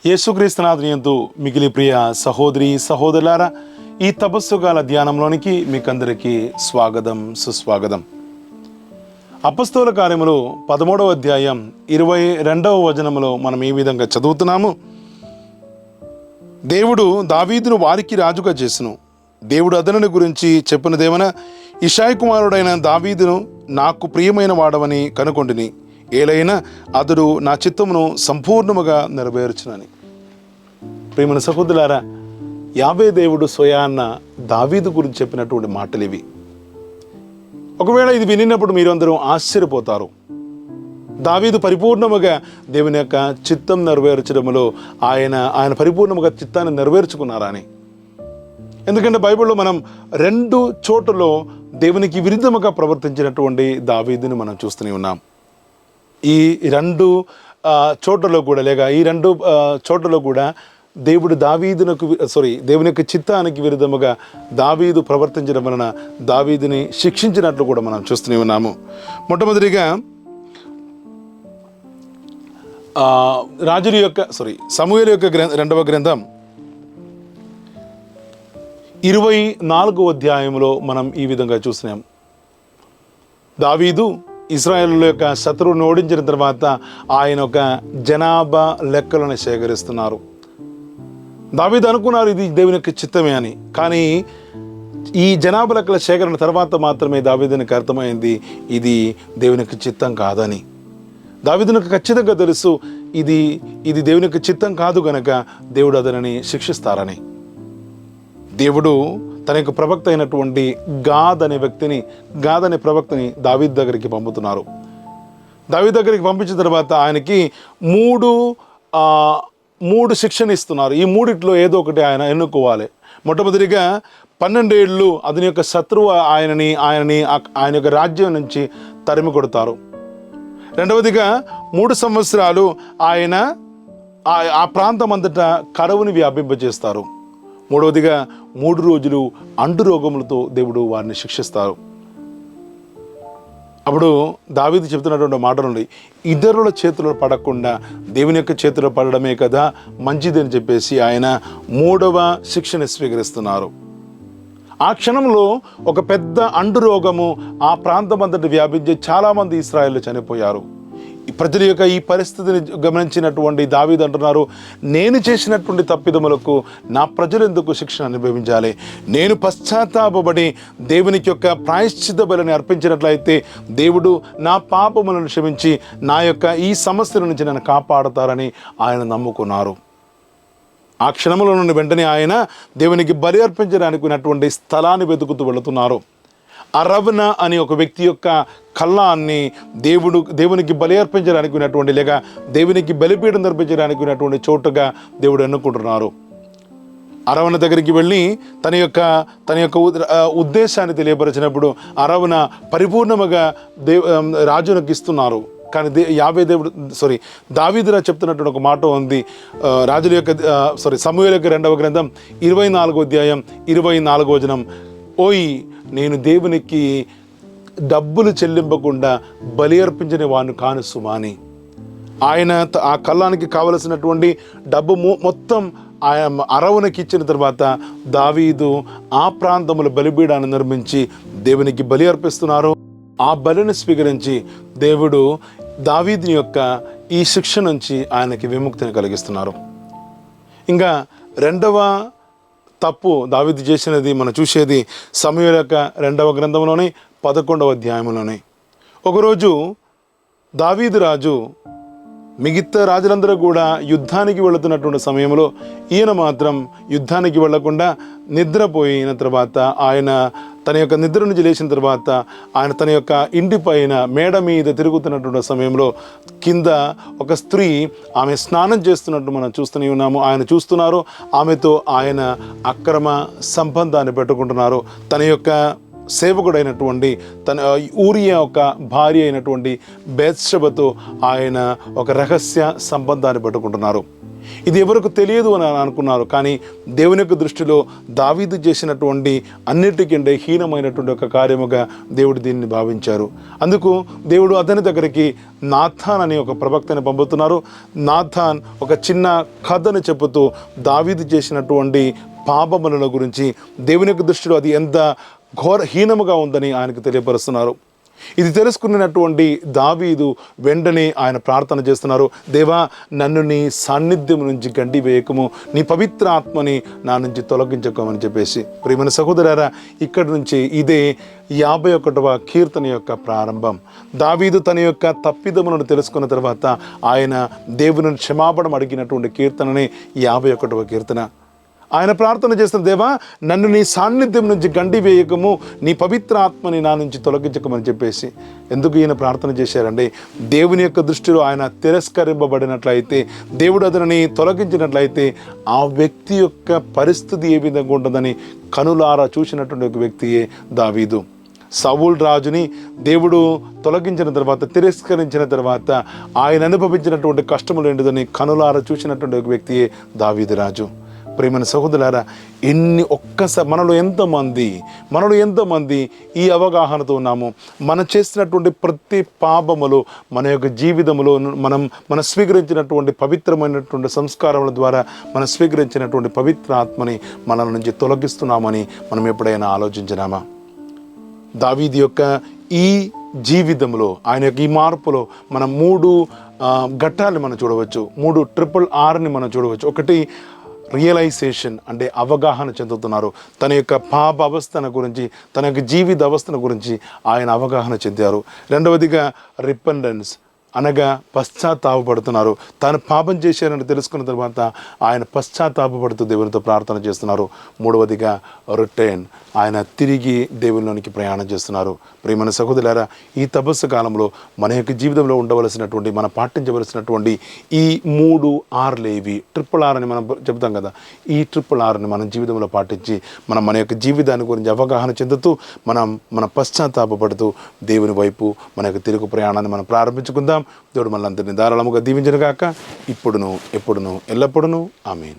యేసుక్రీస్తునాథుని యందు మిగిలి ప్రియ సహోదరి సహోదరులారా, ఈ తపస్సుకాల ధ్యానంలోనికి మీకందరికీ స్వాగతం, సుస్వాగతం. అపొస్తలుల కార్యములు 13వ అధ్యాయం 22వ వచనములో మనం ఈ విధంగా చదువుతున్నాము. దేవుడు దావీదును వారికి రాజుగా చేసెను. దేవుడు అతని గురించి చెప్పినదేమన, ఇషాయి కుమారుడైన దావీదును నాకు ప్రియమైన వాడవని కనుకొంటిని, ఏలైనా అతడు నా చిత్తమును సంపూర్ణముగా నెరవేర్చునని. ప్రియమైన సహోదరులారా, యావే దేవుడు స్వయాన్న దావీదు గురించి చెప్పినటువంటి మాటలు ఇవి. ఒకవేళ ఇది వినినప్పుడు మీరందరూ ఆశ్చర్యపోతారు. దావీదు పరిపూర్ణముగా దేవుని యొక్క చిత్తం నెరవేర్చడంలో ఆయన పరిపూర్ణముగా చిత్తాన్ని నెరవేర్చుకున్నారా అని. ఎందుకంటే బైబిల్లో మనం 2 చోట్లలో దేవునికి విరుద్ధముగా ప్రవర్తించినటువంటి దావీదుని మనం చూస్తూనే ఉన్నాం. ఈ 2 చోట్లలో కూడా ఈ 2 చోట్లలో కూడా దేవుడు దేవుని యొక్క చిత్తానికి విరుద్ధముగా దావీదు ప్రవర్తించడం వలన దావీదుని శిక్షించినట్లు కూడా మనం చూస్తూనే ఉన్నాము. మొట్టమొదటిగా సమూయేలు యొక్క 2వ గ్రంథం 24వ అధ్యాయంలో మనం ఈ విధంగా చూస్తున్నాం. దావీదు ఇశ్రాయేలు యొక్క శత్రువును ఓడించిన తర్వాత ఆయన ఒక జనాభా లెక్కలను సేకరిస్తున్నారు. దావీదు అనుకున్నారు ఇది దేవుని యొక్క చిత్తమే అని. కానీ ఈ జనాభా లెక్కల సేకరణ తర్వాత మాత్రమే దావీదునికి అర్థమైంది ఇది దేవుని యొక్క చిత్తం కాదని. దావీదునికి ఖచ్చితంగా తెలుసు ఇది దేవుని యొక్క చిత్తం కాదు గనక దేవుడు అతనిని శిక్షిస్తారని. దేవుడు తన యొక్క ప్రవక్త అయినటువంటి గాద్ అనే ప్రవక్తని దావీదు దగ్గరికి పంపుతున్నారు. దావీదు దగ్గరికి పంపించిన తర్వాత ఆయనకి 3 శిక్షణ ఇస్తున్నారు. ఈ 3 ఏదో ఒకటి ఆయన ఎన్నుకోవాలి. మొట్టమొదటిగా 12 ఏళ్ళు అతని యొక్క శత్రువు ఆయన యొక్క రాజ్యం నుంచి తరిమి కొడతారు. రెండవదిగా 3 సంవత్సరాలు ఆయన ఆ ప్రాంతం అంతటా కరువుని వ్యాపింపజేస్తారు. మూడవదిగా 3 రోజులు అంటు రోగములతో దేవుడు వారిని శిక్షిస్తారు. అప్పుడు దావీదు చెబుతున్నటువంటి మాటలు, ఇతరుల చేతిలో పడకుండా దేవుని యొక్క చేతిలో పడడమే కదా మంచిదని చెప్పేసి ఆయన 3వ శిక్షణ స్వీకరిస్తున్నారు. ఆ క్షణంలో ఒక పెద్ద అంటు రోగము ఆ ప్రాంతం అంతటి వ్యాపించి చాలామంది ఇశ్రాయేలు చనిపోయారు. ప్రజల యొక్క ఈ పరిస్థితిని గమనించినటువంటి దావీదు అంటున్నారు, నేను చేసినటువంటి తప్పిదములకు నా ప్రజలు ఎందుకు శిక్షణ అనుభవించాలి? నేను పశ్చాత్తాపడి దేవునికి యొక్క ప్రాయశ్చిత్త బలిని అర్పించినట్లయితే దేవుడు నా పాపములను క్షమించి నా యొక్క ఈ సమస్యల నుంచి నన్ను కాపాడతారని ఆయన నమ్ముకున్నారు. ఆ క్షణంలో నుండి వెంటనే ఆయన దేవునికి బలి అర్పించడానికి స్థలాన్ని వెతుకుతూ వెళుతున్నారు. అరవన అని ఒక వ్యక్తి యొక్క కళ్ళాన్ని దేవునికి బలి అర్పించడానికి లేక దేవునికి బలిపీఠం నిర్మించడానికి ఉన్నటువంటి చోటుగా దేవుడు ఎన్నుకుంటున్నారు. అరవన దగ్గరికి వెళ్ళి తన యొక్క ఉద్దేశాన్ని తెలియపరిచినప్పుడు అరవన పరిపూర్ణముగా రాజునికి ఇస్తున్నారు. కానీ దావీదురా చెప్తున్నటువంటి ఒక మాట ఉంది. సమూయేలు యొక్క 2వ గ్రంథం 24వ అధ్యాయం 24వ వచనం, ఓయ్ నేను దేవునికి డబ్బులు చెల్లింపకుండా బలి అర్పించిన వాడిని కాను సుమాని. ఆయన ఆ కళ్ళానికి కావలసినటువంటి డబ్బు మొత్తం ఆయన అరవునకి ఇచ్చిన తర్వాత దావీదు ఆ ప్రాంతంలో బలిపీఠాన్ని నిర్మించి దేవునికి బలి అర్పిస్తున్నారు. ఆ బలిని స్వీకరించి దేవుడు దావీదుని యొక్క ఈ శిక్ష నుంచి ఆయనకి విముక్తిని కలిగిస్తున్నారు. ఇంకా 2వ తప్పు దావీదు చేసినది మనం చూసేది సమూయేలు యొక్క 2వ గ్రంథంలోని 11వ అధ్యాయంలోనే. ఒకరోజు దావీదు రాజు మిగతా రాజులందరూ కూడా యుద్ధానికి వెళుతున్నటువంటి సమయంలో ఈయన మాత్రం యుద్ధానికి వెళ్లకుండా నిద్రపోయిన తర్వాత ఆయన తన యొక్క నిద్ర నుంచి లేచిన తర్వాత ఆయన తన యొక్క ఇంటి పైన మేడ మీద తిరుగుతున్నటువంటి సమయంలో కింద ఒక స్త్రీ ఆమె స్నానం చేస్తున్నట్టు మనం చూస్తూనే ఉన్నాము. ఆయన చూస్తున్నారు, ఆమెతో ఆయన అక్రమ సంబంధాన్ని పెట్టుకుంటున్నారు. తన యొక్క సేవకుడైనటువంటి తన ఊరియా యొక్క భార్య అయినటువంటి బేత్షెబతో ఆయన ఒక రహస్య సంబంధాన్ని పెట్టుకుంటున్నారు. ఇది ఎవరికి తెలియదు అని అనుకున్నారు. కానీ దేవుని యొక్క దృష్టిలో దావీదు చేసినటువంటి అన్నిటికంటే హీనమైనటువంటి ఒక కార్యముగా దేవుడు దీన్ని భావించారు. అందుకు దేవుడు అతని దగ్గరికి నాథాన్ అని ఒక ప్రవక్తని పంపుతున్నారు. నాథాన్ ఒక చిన్న కథను చెబుతూ దావీదు చేసినటువంటి పాపముల గురించి, దేవుని యొక్క దృష్టిలో అది ఎంత ఘోరహీనముగా ఉందని ఆయనకు తెలియపరుస్తున్నారు. ఇది తెలుసుకున్నటువంటి దావీదు వెంటనే ఆయన ప్రార్థన చేస్తున్నారు. దేవా, నన్ను నీ సాన్నిధ్యం నుంచి గండి వేయకము, నీ పవిత్ర ఆత్మని నా నుంచి తొలగించకమని చెప్పేసి. ప్రియమైన సహోదరారా, ఇక్కడి నుంచి ఇదే 51వ కీర్తన యొక్క ప్రారంభం. దావీదు తన యొక్క తప్పిదములను తెలుసుకున్న తర్వాత ఆయన దేవుని క్షమాపణ అడిగినటువంటి కీర్తననే 51వ కీర్తన. ఆయన ప్రార్థన చేస్తున్న, దేవా, నన్ను నీ సాన్నిధ్యం నుంచి గండి వేయకము, నీ పవిత్ర ఆత్మని నా నుంచి తొలగించకమని చెప్పేసి. ఎందుకు ఈయన ప్రార్థన చేశారండి? దేవుని యొక్క దృష్టిలో ఆయన తిరస్కరింపబడినట్లయితే, దేవుడు అతనిని తొలగించినట్లయితే ఆ వ్యక్తి యొక్క పరిస్థితి ఏ విధంగా ఉంటుందని కనులారా చూసినటువంటి ఒక వ్యక్తియే దావీదు. సౌలు రాజుని దేవుడు తొలగించిన తర్వాత, తిరస్కరించిన తర్వాత ఆయన అనుభవించినటువంటి కష్టములు ఏంటిదని కనులారా చూసినటువంటి ఒక వ్యక్తియే దావీదు రాజు. ప్రియమైన సహోదరులారా, మనలో ఎంతమంది ఈ అవగాహనతో ఉన్నాము? మనం చేసినటువంటి ప్రతి పాపములు మన యొక్క జీవితంలో మనం స్వీకరించినటువంటి పవిత్రమైనటువంటి సంస్కారముల ద్వారా మనం స్వీకరించినటువంటి పవిత్ర ఆత్మని మన నుంచి తొలగిస్తున్నామని మనం ఎప్పుడైనా ఆలోచించినామా? దావీదు యొక్క ఈ జీవితంలో, ఆయన యొక్క ఈ మార్పులో మనం 3 ఘట్టాలు మనం చూడవచ్చు. 3 RRRని మనం చూడవచ్చు. ఒకటి, రియలైజేషన్, అంటే అవగాహన చెందుతున్నారు. తన యొక్క పాప అవస్థను గురించి, తన యొక్క జీవిత అవస్థను గురించి ఆయన అవగాహన చెందారు. రెండవదిగా రిపెండెన్స్, అనగా పశ్చాత్తాపడుతున్నారు. తాను పాపం చేశారని తెలుసుకున్న తర్వాత ఆయన పశ్చాత్తాపడుతూ దేవునితో ప్రార్థన చేస్తున్నారు. మూడవదిగా రిటర్న్, ఆయన తిరిగి దేవునిలోనికి ప్రయాణం చేస్తున్నారు. ప్రియమైన సహోదరులారా, ఈ తపస్సు కాలంలో మన యొక్క జీవితంలో ఉండవలసినటువంటి, మనం పాటించవలసినటువంటి ఈ 3 R'లు ఏవి? RRR అని మనం చెప్తాం కదా. ఈ RRRని మన జీవితంలో పాటించి మన యొక్క జీవితాన్ని గురించి అవగాహన చెందుతూ మన పశ్చాత్తాపడుతూ దేవుని వైపు మన యొక్క తిరుగు ప్రయాణాన్ని మనం ప్రారంభించుకుందాం. దేవుడు మనందరినీ ధారాళముగా దీవించును గాక, ఇప్పుడును ఎప్పుడును ఎల్లప్పుడును. ఆమేన్.